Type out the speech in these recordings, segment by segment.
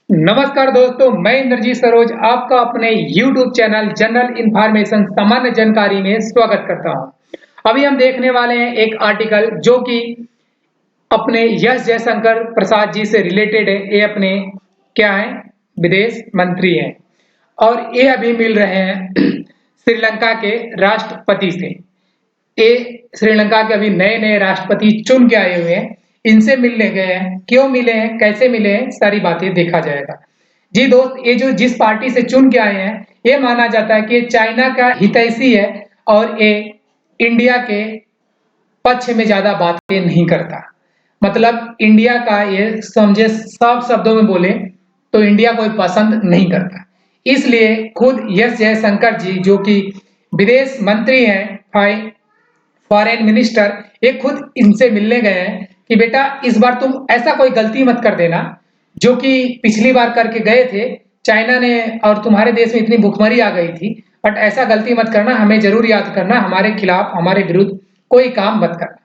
नमस्कार दोस्तों, मैं इंद्रजीत सरोज आपका अपने YouTube चैनल जनरल इंफॉर्मेशन सामान्य जानकारी में स्वागत करता हूं। अभी हम देखने वाले हैं एक आर्टिकल जो कि अपने एस जयशंकर प्रसाद जी से रिलेटेड है। ये अपने क्या है, विदेश मंत्री हैं और ये अभी मिल रहे हैं श्रीलंका के राष्ट्रपति से। ये श्रीलंका के अभी नए नए राष्ट्रपति चुन के आए हुए हैं। इनसे मिलने गए हैं, क्यों मिले हैं, कैसे मिले हैं, सारी बातें देखा जाएगा। जी दोस्त, ये जो जिस पार्टी से चुन के आए हैं, ये माना जाता है कि ये चाइना का हितैषी है और ये इंडिया के पक्ष में ज्यादा बातें नहीं करता। मतलब इंडिया का ये समझे, साफ शब्दों में बोले तो इंडिया कोई पसंद नहीं करता। इसलिए खुद एस जयशंकर जी जो कि विदेश मंत्री हैं, फॉरेन मिनिस्टर, ये खुद इनसे मिलने गए हैं कि बेटा इस बार तुम ऐसा कोई गलती मत कर देना जो कि पिछली बार करके गए थे चाइना ने, और तुम्हारे देश में इतनी भुखमरी आ गई थी। बट ऐसा गलती मत करना, हमें जरूर याद करना, हमारे खिलाफ हमारे विरुद्ध कोई काम मत करना।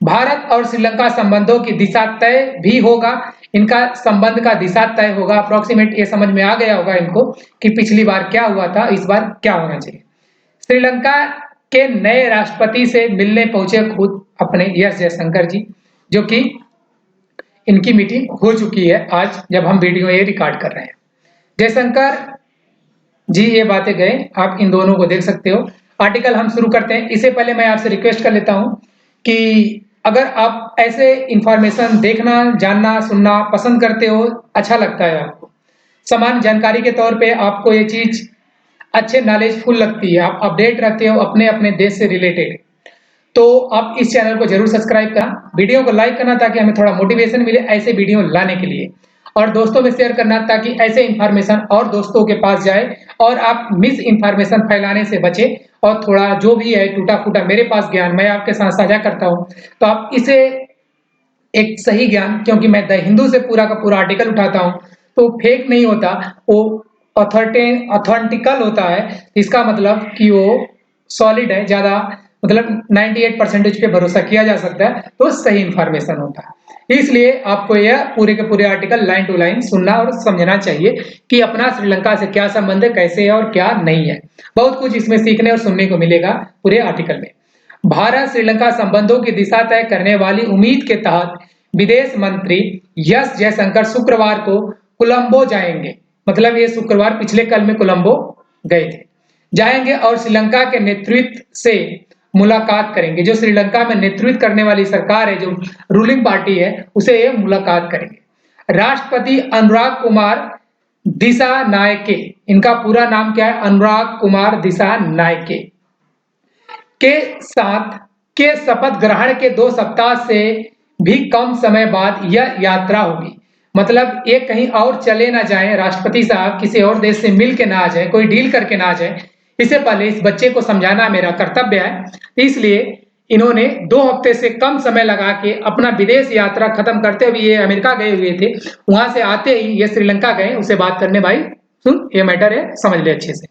भारत और श्रीलंका संबंधों की दिशा तय भी होगा, इनका संबंध का दिशा तय होगा। अप्रोक्सीमेट ये समझ में आ गया होगा इनको कि पिछली बार क्या हुआ था, इस बार क्या होना चाहिए। श्रीलंका के नए राष्ट्रपति से मिलने पहुंचे खुद अपने एस जयशंकर जी, जो कि इनकी मीटिंग हो चुकी है आज जब हम वीडियो ये रिकॉर्ड कर रहे हैं। जयशंकर जी ये बातें गए, आप इन दोनों को देख सकते हो। आर्टिकल हम शुरू करते हैं। इससे पहले मैं आपसे रिक्वेस्ट कर लेता हूं कि अगर आप ऐसे इंफॉर्मेशन देखना, जानना, सुनना पसंद करते हो, अच्छा लगता है आपको, सामान्य जानकारी के तौर पे आपको ये चीज अच्छे नॉलेजफुल लगती है, आप अपडेट रहते हो अपने अपने देश से रिलेटेड, तो आप इस चैनल को जरूर सब्सक्राइब करना, वीडियो को लाइक करना ताकि हमें थोड़ा मोटिवेशन मिले ऐसे वीडियो लाने के लिए, और दोस्तों में शेयर करना ताकि ऐसे इंफॉर्मेशन और दोस्तों के पास जाए और आप मिस इंफॉर्मेशन फैलाने से बचे। और थोड़ा जो भी है टूटा फूटा मेरे पास ज्ञान मैं आपके साथ साझा करता हूं, तो आप इसे एक सही ज्ञान, क्योंकि मैं द हिंदू से पूरा का पूरा आर्टिकल उठाता हूं तो फेक नहीं होता, वो ऑथेंटिकल होता है। इसका मतलब कि वो सॉलिड है, ज्यादा मतलब 98% पे भरोसा किया जा सकता है, तो सही इंफॉर्मेशन होता है। इसलिए आपको यह पूरे के पूरे आर्टिकल लाइन टू लाइन सुनना और समझना चाहिए कि अपना श्रीलंका से क्या संबंध है, कैसे है और क्या नहीं है। बहुत कुछ इसमें सीखने और सुनने को मिलेगा पूरे आर्टिकल में। भारत श्रीलंका संबंधों की दिशा तय करने वाली उम्मीद के तहत विदेश मंत्री एस जयशंकर शुक्रवार को कोलंबो जाएंगे। मतलब ये शुक्रवार पिछले कल में कोलंबो गए थे, जाएंगे और श्रीलंका के नेतृत्व से मुलाकात करेंगे। जो श्रीलंका में नेतृत्व करने वाली सरकार है, जो रूलिंग पार्टी है, उसे ये मुलाकात करेंगे। राष्ट्रपति अनुराग कुमार दिशा नायके, इनका पूरा नाम क्या है, अनुराग कुमार दिशा नायके के साथ के शपथ ग्रहण के 2 सप्ताह से भी कम समय बाद यह यात्रा होगी। मतलब ये कहीं और चले ना जाएं, राष्ट्रपति साहब किसी और देश से मिल के ना आ जाए, कोई डील करके ना आ जाए, इससे पहले इस बच्चे को समझाना मेरा कर्तव्य है। इसलिए इन्होंने 2 हफ्ते से कम समय लगा के अपना विदेश यात्रा खत्म करते हुए, ये अमेरिका गए हुए थे, वहां से आते ही ये श्रीलंका गए उसे बात करने। भाई सुन, ये मैटर है, समझ ले अच्छे से।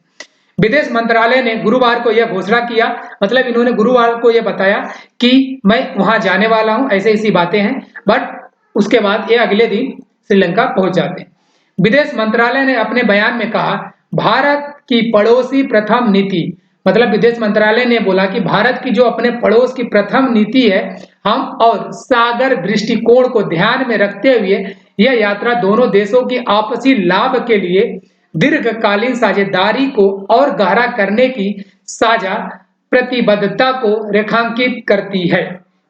विदेश मंत्रालय ने गुरुवार को यह घोषणा किया, मतलब इन्होंने गुरुवार को यह बताया कि मैं वहां जाने वाला हूं, ऐसे ऐसी बातें हैं। बट उसके बाद ये अगले दिन श्रीलंका पहुंच जाते हैं। विदेश मंत्रालय ने अपने बयान में कहा, भारत की पड़ोसी प्रथम नीति, मतलब विदेश मंत्रालय ने बोला कि भारत की जो अपने पड़ोस की प्रथम नीति है, हम और सागर दृष्टिकोण को ध्यान में रखते हुए यह यात्रा दोनों देशों की आपसी लाभ के लिए दीर्घकालीन साझेदारी को और गहरा करने की साझा प्रतिबद्धता को रेखांकित करती है।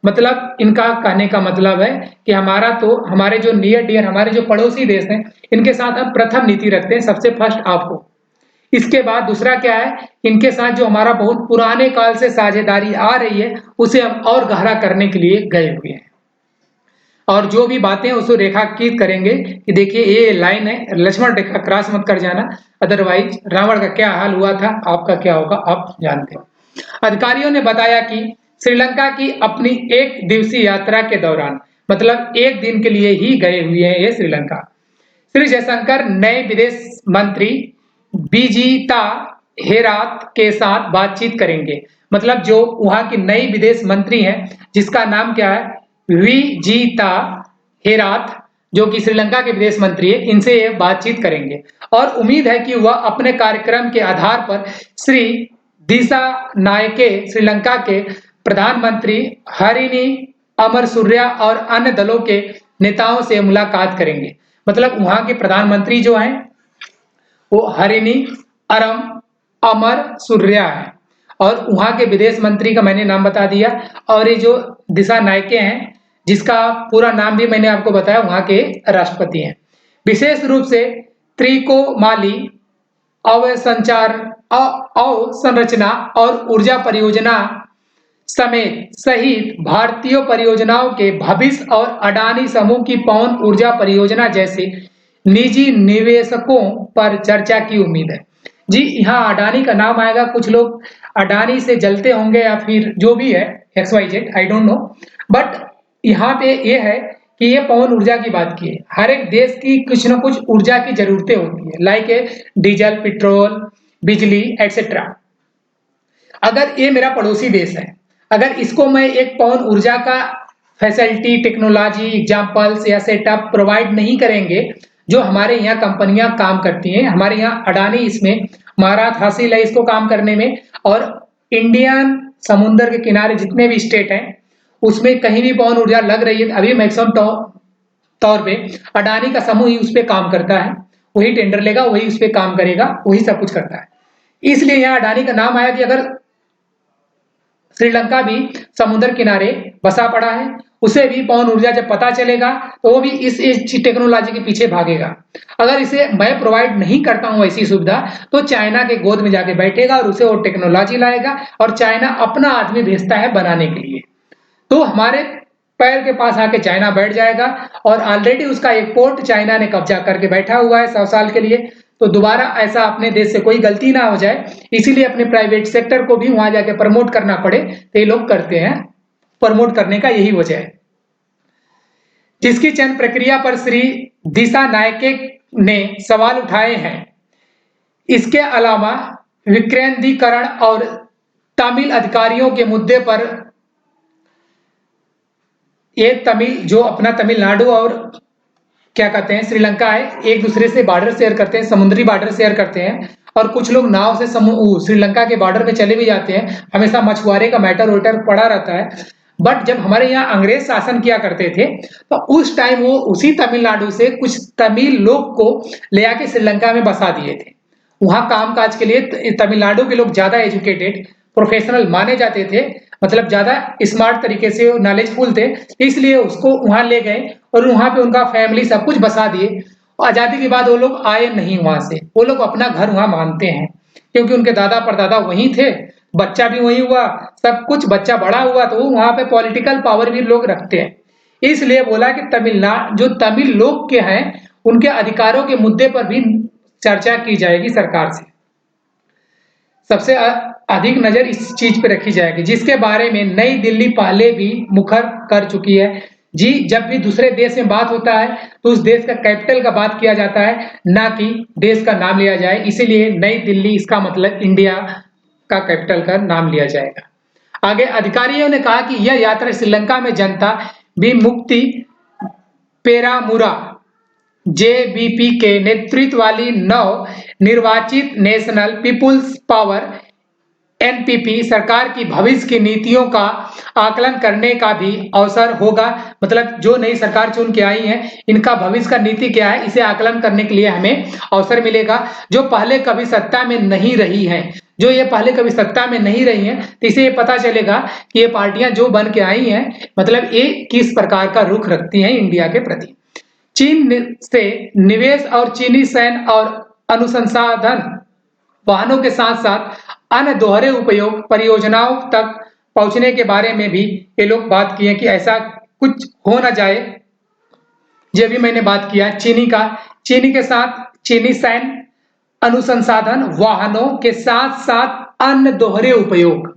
मतलब इनका कहने का मतलब है कि हमारा तो, हमारे जो नियर डियर, हमारे जो पड़ोसी देश हैं, इनके साथ हम प्रथम नीति रखते हैं, सबसे फर्स्ट आपको। इसके बाद दूसरा क्या है, इनके साथ जो हमारा बहुत पुराने काल से साझेदारी आ रही है, उसे हम और गहरा करने के लिए गए हुए हैं। और जो भी बातें उसको रेखांकित करेंगे कि देखिए ये लाइन है, लक्ष्मण रेखा क्रॉस मत कर जाना, अदरवाइज रावण का क्या हाल हुआ था, आपका क्या होगा आप जानते हो। अधिकारियों ने बताया कि श्रीलंका की अपनी 1 दिवसीय यात्रा के दौरान, मतलब 1 दिन के लिए ही गए हुए हैं ये श्रीलंका, श्री जयशंकर नए विदेश मंत्री विजिता हेरात के साथ बातचीत करेंगे। मतलब जो वहां की नई विदेश मंत्री हैं, जिसका नाम क्या है, विजिता हेरात, जो कि श्रीलंका के विदेश मंत्री है, इनसे ये बातचीत करेंगे और उम्मीद है कि वह अपने कार्यक्रम के आधार पर श्री दिसानायके श्रीलंका के प्रधानमंत्री हरिनी अमरसूर्या और अन्य दलों के नेताओं से मुलाकात करेंगे। मतलब वहां के प्रधानमंत्री जो हैं वो हरिनी अमरसूर्या है और वहां के विदेश मंत्री का मैंने नाम बता दिया। और ये जो दिसानायके हैं, जिसका पूरा नाम भी मैंने आपको बताया, वहां के राष्ट्रपति हैं। विशेष रूप से त्रिकोमाली अवसंचार अवसंरचना और ऊर्जा परियोजना सहित भारतीय परियोजनाओं के भविष्य और अडानी समूह की पवन ऊर्जा परियोजना जैसे निजी निवेशकों पर चर्चा की उम्मीद है। जी, यहाँ अडानी का नाम आएगा। कुछ लोग अडानी से जलते होंगे या फिर जो भी है XYZ, I don't know, but यहाँ पे ये है कि ये पवन ऊर्जा की बात की है। हर एक देश की कुछ न कुछ ऊर्जा की जरूरतें होती है, लाइक डीजल, पेट्रोल, बिजली एक्सेट्रा। अगर ये मेरा पड़ोसी देश है, अगर इसको मैं एक पवन ऊर्जा का फैसिलिटी, टेक्नोलॉजी, एग्जाम्पल्स या सेटअप प्रोवाइड नहीं करेंगे, जो हमारे यहाँ कंपनियां काम करती हैं, हमारे यहाँ अडानी इसमें महारत हासिल है इसको काम करने में, और इंडियन समुद्र के किनारे जितने भी स्टेट हैं उसमें कहीं भी पवन ऊर्जा लग रही है, अभी मैक्सिमम तौर पे अडानी का समूह ही उस पर काम करता है। वही टेंडर लेगा, वही उस पर काम करेगा, वही सब कुछ करता है। इसलिए यहाँ अडानी का नाम आया कि अगर श्रीलंका भी समुद्र किनारे बसा पड़ा है, उसे भी पवन ऊर्जा जब पता चलेगा तो वो भी इस टेक्नोलॉजी के पीछे भागेगा। अगर इसे मैं प्रोवाइड नहीं करता हूं ऐसी सुविधा, तो चाइना के गोद में जाके बैठेगा और उसे वो टेक्नोलॉजी लाएगा और चाइना अपना आदमी भेजता है बनाने के लिए, तो हमारे पैर के पास आके चाइना बैठ जाएगा और ऑलरेडी उसका एक पोर्ट चाइना ने कब्जा करके बैठा हुआ है 100 साल के लिए। तो दोबारा ऐसा अपने देश से कोई गलती ना हो जाए, इसीलिए अपने प्राइवेट सेक्टर को भी वहां जाके प्रमोट करना पड़े, तो ये लोग करते हैं। प्रमोट करने का यही वजह है। जिसकी चयन प्रक्रिया पर श्री दिसानायके ने सवाल उठाए हैं। इसके अलावा विकेंद्रीकरण और तमिल अधिकारियों के मुद्दे पर, ये तमिल जो अपना तमिलनाडु और क्या कहते हैं श्रीलंका है, एक दूसरे से बॉर्डर शेयर करते हैं, समुद्री बॉर्डर शेयर करते हैं, और कुछ लोग नाव से श्रीलंका के बॉर्डर में चले भी जाते हैं। हमेशा मछुआरे का मैटर वेटर पड़ा रहता है। बट जब हमारे यहाँ अंग्रेज शासन किया करते थे, तो उस टाइम वो उसी तमिलनाडु से कुछ तमिल लोग को ले आके श्रीलंका में बसा दिए थे। वहां कामकाज के लिए तमिलनाडु के लोग ज्यादा एजुकेटेड, प्रोफेशनल माने जाते थे, मतलब ज्यादा स्मार्ट तरीके से नॉलेजफुल थे, इसलिए उसको वहां ले गए और वहां पे उनका फैमिली सब कुछ बसा दिए। आजादी के बाद वो लोग आए नहीं वहां से, वो लोग अपना घर वहां मानते हैं, क्योंकि उनके दादा परदादा वहीं थे, बच्चा भी वही हुआ, सब कुछ बच्चा बड़ा हुआ, तो वहां पे पॉलिटिकल पावर भी लोग रखते हैं। इसलिए बोला कि तमिलनाडु जो तमिल लोग के हैं उनके अधिकारों के मुद्दे पर भी चर्चा की जाएगी सरकार से। सबसे अधिक नजर इस चीज पे रखी जाएगी, जिसके बारे में नई दिल्ली पहले भी मुखर कर चुकी है। जी, जब भी दूसरे देश में बात होता है तो उस देश का कैपिटल का बात किया जाता है, ना कि देश का नाम लिया जाए। इसीलिए नई दिल्ली, इसका मतलब इंडिया का कैपिटल का नाम लिया जाएगा। आगे अधिकारियों ने कहा कि यह यात्रा श्रीलंका में जनता विमुक्ति पेरामुरा JVP के नेतृत्व वाली नव निर्वाचित नेशनल पीपुल्स पावर NPP सरकार की भविष्य की नीतियों का आकलन करने का भी अवसर होगा। मतलब जो नई सरकार चुन के आई है, इनका भविष्य का नीति क्या है, इसे आकलन करने के लिए हमें अवसर मिलेगा, जो पहले कभी सत्ता में नहीं रही है। जो ये पहले कभी सत्ता में नहीं रही हैं, तो इसे ये पता चलेगा कि ये पार्टियां जो बन के आई हैं, मतलब ये किस प्रकार का रुख रखती हैं इंडिया के प्रति। चीन से निवेश और चीनी सैन्य और अनुसंधान वाहनों के साथ साथ अन्य दोहरे उपयोग परियोजनाओं तक पहुंचने के बारे में भी ये लोग बात किए कि ऐसा कुछ हो ना जाए। जो भी मैंने बात किया चीनी के साथ चीनी सैन्य अनुसंधान वाहनों के साथ साथ अन्य दोहरे उपयोग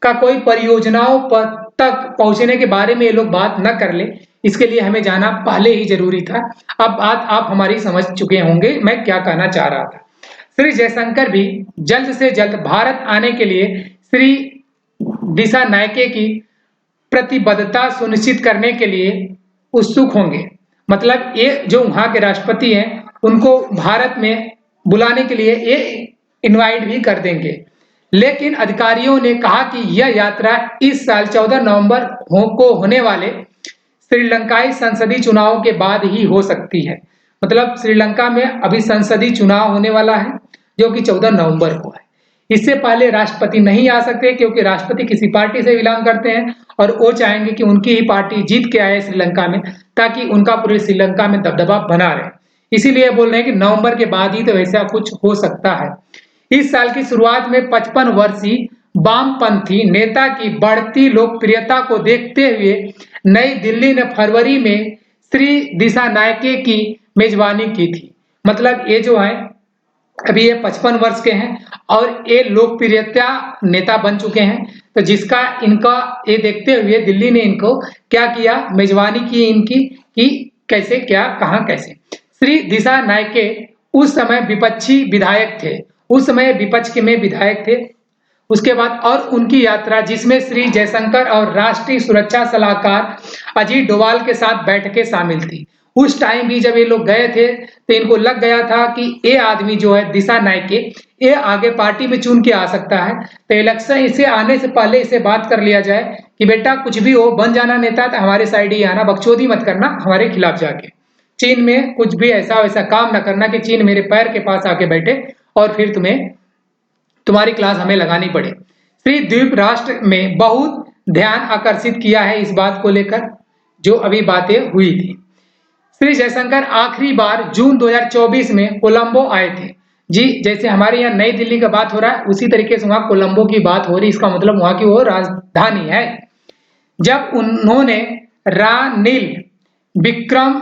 का कोई परियोजनाओं पर तक पहुंचने के बारे में ये लोग बात न कर ले, इसके लिए हमें जाना पहले ही जरूरी था। अब बात आप हमारी समझ चुके होंगे मैं क्या कहना चाह रहा था। श्री जयशंकर भी जल्द से जल्द भारत आने के लिए श्री दिसानायके की प्रतिबद्धता सुनिश्चित करने के लिए उत्सुक होंगे। मतलब ये जो वहाँ के राष्ट्रपति हैं उनको भारत में बुलाने के लिए ये इनवाइट भी कर देंगे। लेकिन अधिकारियों ने कहा कि यह यात्रा इस साल 14 नवंबर को होने वाले श्रीलंकाई संसदीय चुनाव के बाद ही हो सकती है। मतलब श्रीलंका में अभी संसदीय चुनाव होने वाला है जो कि 14 नवंबर को है। इससे पहले राष्ट्रपति नहीं आ सकते क्योंकि राष्ट्रपति किसी पार्टी से बिलोंग करते हैं और वो चाहेंगे कि उनकी ही पार्टी जीत के आए श्रीलंका में, ताकि उनका पूरे श्रीलंका में दबदबा बना रहे। इसीलिए बोल रहे हैं कि नवंबर के बाद ही तो ऐसा कुछ हो सकता है। इस साल की शुरुआत में 55 वर्षीय वामपंथी नेता की बढ़ती लोकप्रियता को देखते हुए नई दिल्ली ने फरवरी में श्री दिसानायके की मेजबानी की थी। मतलब ये जो है अभी ये 55 वर्ष के हैं और ये लोकप्रियता नेता बन चुके हैं, तो जिसका इनका ये देखते हुए दिल्ली ने इनको क्या किया, मेजबानी की इनकी कि कैसे क्या कहां कैसे। श्री दिसानायके उस समय विपक्षी विधायक थे, उस समय विपक्ष के में विधायक थे। उसके बाद और उनकी यात्रा जिसमें श्री जयशंकर और राष्ट्रीय सुरक्षा सलाहकार अजीत डोभाल के साथ बैठकें शामिल थी। उस टाइम भी जब ये लोग गए थे तो इनको लग गया था कि ये आदमी जो है दिसानायके ये आगे पार्टी में चुन के आ सकता है, तो इलेक्शन इसे आने से पहले इसे बात कर लिया जाए कि बेटा कुछ भी हो बन जाना नेता तो हमारे साइड ही आना, बकचोदी मत करना हमारे खिलाफ जाके, चीन में कुछ भी ऐसा वैसा काम न करना कि चीन मेरे पैर के पास आके बैठे और फिर तुम्हारी क्लास हमें लगानी पड़े। श्री द्वीप राष्ट्र में बहुत ध्यान आकर्षित किया है इस बात को लेकर जो अभी बातें हुई थी। श्री जयशंकर आखिरी बार जून 2024 में कोलंबो आए थे। जी जैसे हमारे यहाँ नई दिल्ली का बात हो रहा है उसी तरीके से वहां कोलंबो की बात हो रही, इसका मतलब वहां की वो राजधानी है। जब उन्होंने रानिल विक्रम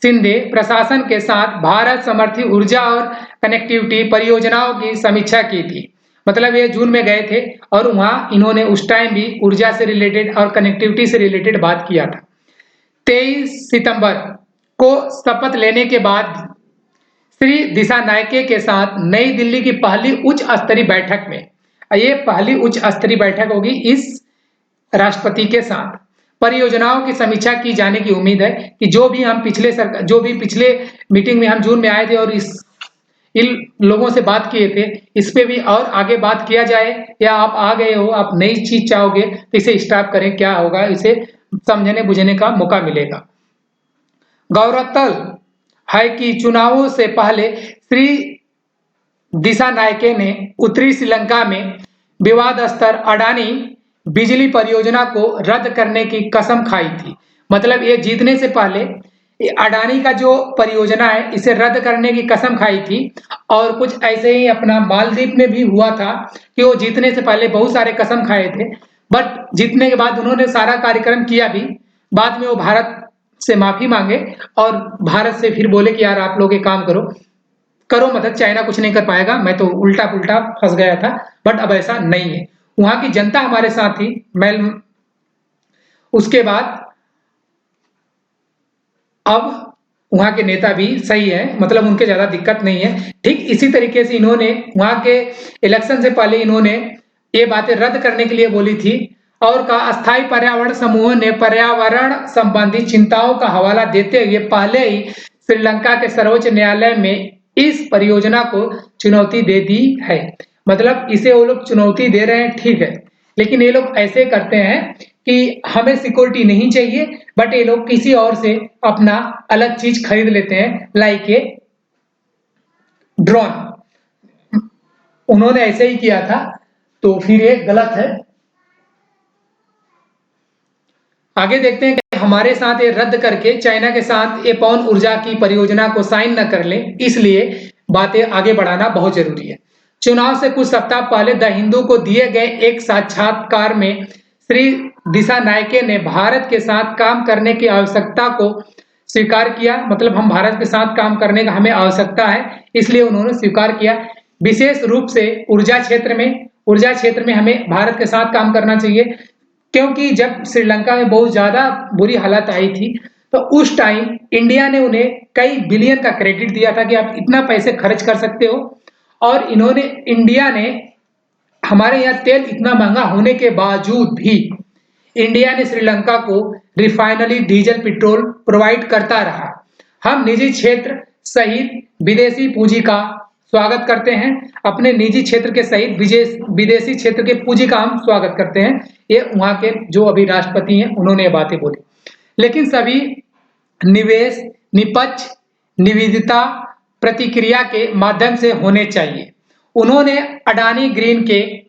सिंधे प्रशासन के साथ भारत समर्थित ऊर्जा और कनेक्टिविटी परियोजनाओं की समीक्षा की थी। मतलब ये जून में गए थे और वहां इन्होंने उस टाइम भी ऊर्जा से रिलेटेड और कनेक्टिविटी से रिलेटेड बात किया था। 23 सितंबर को शपथ लेने के बाद श्री दिसानायके के साथ नई दिल्ली की पहली उच्च स्तरीय बैठक में, ये पहली उच्च स्तरीय बैठक होगी इस राष्ट्रपति के साथ, परियोजनाओं की समीक्षा की जाने की उम्मीद है कि जो भी पिछले मीटिंग में हम जून में आए थे और इन लोगों से बात किए थे इस पे भी और आगे बात किया जाए, या आप आ गए हो आप नई चीज चाहोगे तो इसे स्टॉप करें, क्या होगा इसे समझने बुझने का मौका मिलेगा। गौरतलब है कि चुनावों से पहले श्री दिसानायके ने उत्तरी श्रीलंका में विवादास्पद अडानी बिजली परियोजना को रद्द करने की कसम खाई थी। मतलब ये जीतने से पहले अडानी का जो परियोजना है इसे रद्द करने की कसम खाई थी। और कुछ ऐसे ही अपना मालदीव में भी हुआ था कि वो जीतने से पहले बहुत सारे कसम खाए थे, बट जीतने के बाद उन्होंने सारा कार्यक्रम किया भी। बाद में वो भारत से माफी मांगे और भारत से फिर बोले कि यार आप लोग ये काम करो मदद, चाइना कुछ नहीं कर पाएगा, मैं तो उल्टा पुल्टा फंस गया था। बट अब ऐसा नहीं है, वहां की जनता हमारे साथ थी। उसके बाद अब वहां के नेता भी सही है, मतलब उनके ज्यादा दिक्कत नहीं है। ठीक इसी तरीके से इन्होंने वहां के इलेक्शन से पहले इन्होंने ये बातें रद्द करने के लिए बोली थी और का अस्थायी पर्यावरण समूह ने पर्यावरण संबंधी चिंताओं का हवाला देते हुए पहले ही श्रीलंका के सर्वोच्च न्यायालय में इस परियोजना को चुनौती दे दी है। मतलब इसे वो लोग चुनौती दे रहे हैं, ठीक है, लेकिन ये लोग ऐसे करते हैं कि हमें सिक्योरिटी नहीं चाहिए, बट ये लोग किसी और से अपना अलग चीज खरीद लेते हैं, लाइक ए ड्रोन। उन्होंने ऐसे ही किया था, तो फिर ये गलत है। आगे देखते हैं कि हमारे साथ ये रद्द करके चाइना के साथ ये पवन ऊर्जा की परियोजना को साइन न कर ले, इसलिए बातें आगे बढ़ाना बहुत जरूरी है। चुनाव से कुछ सप्ताह पहले द हिंदू को दिए गए एक साक्षात्कार में श्री दिसानायके ने भारत के साथ काम करने की आवश्यकता को स्वीकार किया। मतलब हम भारत के साथ काम करने का हमें आवश्यकता है, इसलिए उन्होंने स्वीकार किया। विशेष रूप से ऊर्जा क्षेत्र में हमें भारत के साथ काम करना चाहिए, क्योंकि जब श्रीलंका में बहुत ज्यादा बुरी हालत आई थी तो उस टाइम इंडिया ने उन्हें कई बिलियन का क्रेडिट दिया था कि आप इतना पैसे खर्च कर सकते हो। और इंडिया ने हमारे यहाँ तेल इतना महंगा होने के बावजूद भी इंडिया ने श्रीलंका को रिफाइनरी डीजल पेट्रोल प्रोवाइड करता रहा। हम निजी क्षेत्र सहित विदेशी पूंजी का स्वागत करते हैं। अपने निजी क्षेत्र के सहित विदेशी क्षेत्र के पूंजी का हम स्वागत करते हैं। ये वहां के जो अभी राष्ट्रपति हैं उन्होंने ये बातें बोली। लेकिन सभी निवेश निष्पक्ष निविदता प्रतिक्रिया के माध्यम से होने चाहिए। उन्होंने अडानी ग्रीन के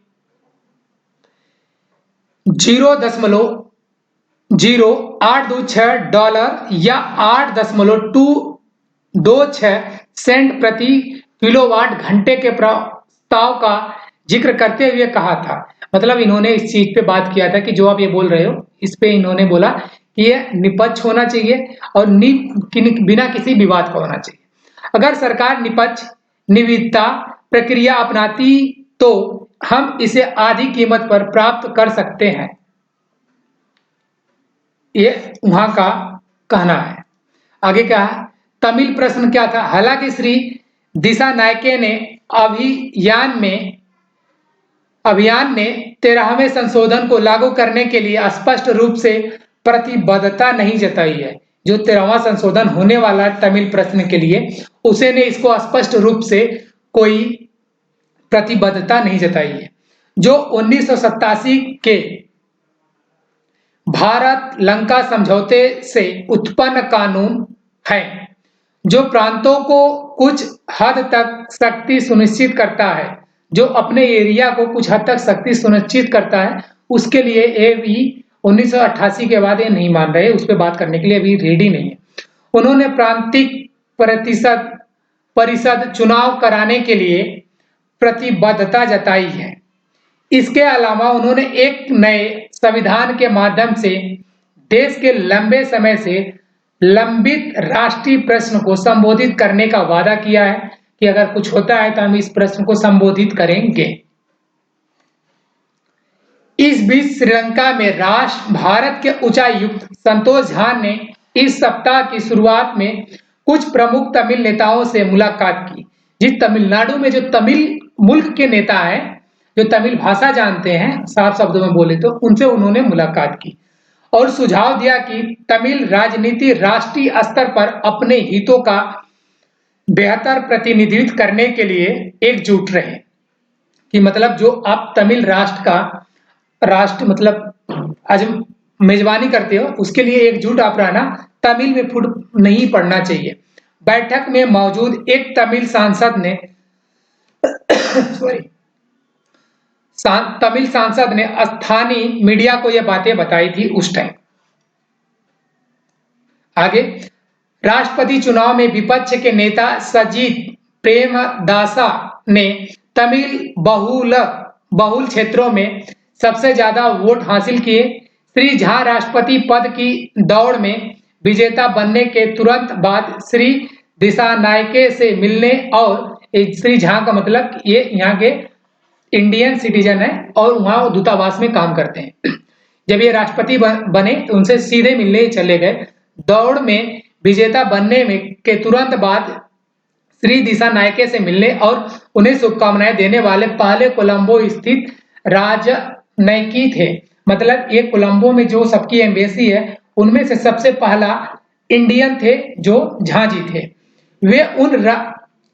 0.0826 डॉलर या 8.226 सेंट प्रति किलोवाट घंटे के प्रस्ताव का जिक्र करते हुए कहा था। मतलब इन्होंने इस चीज पे बात किया था कि जो आप ये बोल रहे हो, इस पे इन्होंने बोला कि ये निष्पक्ष होना चाहिए और बिना किसी विवाद का होना चाहिए। अगर सरकार निष्पक्ष निविदता प्रक्रिया अपनाती तो हम इसे आधी कीमत पर प्राप्त कर सकते हैं, ये वहां का कहना है। आगे क्या है, तमिल प्रश्न क्या था। हालांकि श्री दिशा नायके ने अभियान में 13वें संशोधन को लागू करने के लिए स्पष्ट रूप से प्रतिबद्धता नहीं जताई है। जो 13वां संशोधन होने वाला है तमिल प्रश्न के लिए, उसे ने इसको स्पष्ट रूप से कोई प्रतिबद्धता नहीं जताई है। जो 1987 के भारत लंका समझौते से उत्पन्न कानून है, जो प्रांतों को कुछ हद तक शक्ति सुनिश्चित करता है, जो अपने एरिया को कुछ हद तक शक्ति सुनिश्चित करता है, उसके लिए ये भी 1988 के बाद ये नहीं मान रहे, उस पर बात करने के लिए अभी रेडी नहीं है। उन्होंने प्रांतिक परिषद चुनाव कराने के लिए प्रतिबद्धता जताई है। इसके अलावा उन्होंने एक नए संविधान के माध्यम से देश के लंबे समय से लंबित राष्ट्रीय प्रश्न को संबोधित करने का वादा किया है कि अगर कुछ होता है तो हम इस प्रश्न को संबोधित करेंगे। इस बीच श्रीलंका में भारत के उच्चायुक्त संतोष झा ने इस सप्ताह की शुरुआत में कुछ प्रमुख तमिल नेताओं से मुलाकात की। जिस तमिलनाडु में जो तमिल मुल्क के नेता हैं, जो तमिल भाषा जानते हैं, साफ शब्दों में बोले तो, उनसे उन्होंने मुलाकात की और सुझाव दिया कि तमिल राजनीति राष्ट्रीय स्तर पर अपने हितों का बेहतर प्रतिनिधित्व करने के लिए एकजुट रहे। कि मतलब जो आप तमिल राष्ट्र मतलब आज मेजबानी करते हो, उसके लिए एकजुट आप रहना, तमिल में फुट नहीं पड़ना चाहिए। बैठक में मौजूद एक तमिल सांसद ने स्थानीय मीडिया को यह बातें बताई थी उस टाइम। आगे, राष्ट्रपति चुनाव में विपक्ष के नेता सजीत प्रेमदासा ने तमिल बहुल क्षेत्रों में सबसे ज्यादा वोट हासिल किए। श्री झा राष्ट्रपति पद की दौड़ में विजेता बनने के तुरंत बाद श्री दिसानायके से मिलने, और श्री झा का मतलब ये यहाँ के इंडियन सिटीजन है और वहां दूतावास में काम करते हैं। जब ये राष्ट्रपति बने तो उनसे सीधे मिलने चले गए। दौड़ में विजेता बनने के तुरंत बाद श्री दिसानायके से मिलने और उन्हें शुभकामनाएं देने वाले पहले कोलंबो स्थित राजनयिकी थे। मतलब ये कोलंबो में जो सबकी एम्बेसी है, उनमें से सबसे पहला इंडियन थे जो झा जी थे। वे उन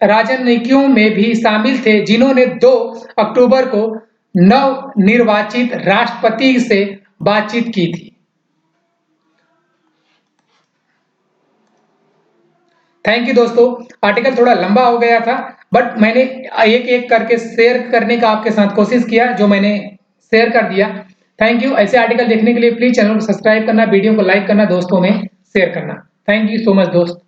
राजनयिकियों में भी शामिल थे जिन्होंने 2 अक्टूबर को नवनिर्वाचित राष्ट्रपति से बातचीत की थी। थैंक यू दोस्तों, आर्टिकल थोड़ा लंबा हो गया था, बट मैंने एक एक करके शेयर करने का आपके साथ कोशिश किया, जो मैंने शेयर कर दिया। Thank you. ऐसे आर्टिकल देखने के लिए प्लीज चैनल को सब्सक्राइब करना, वीडियो को लाइक करना, दोस्तों में शेयर करना। थैंक यू सो मच दोस्त।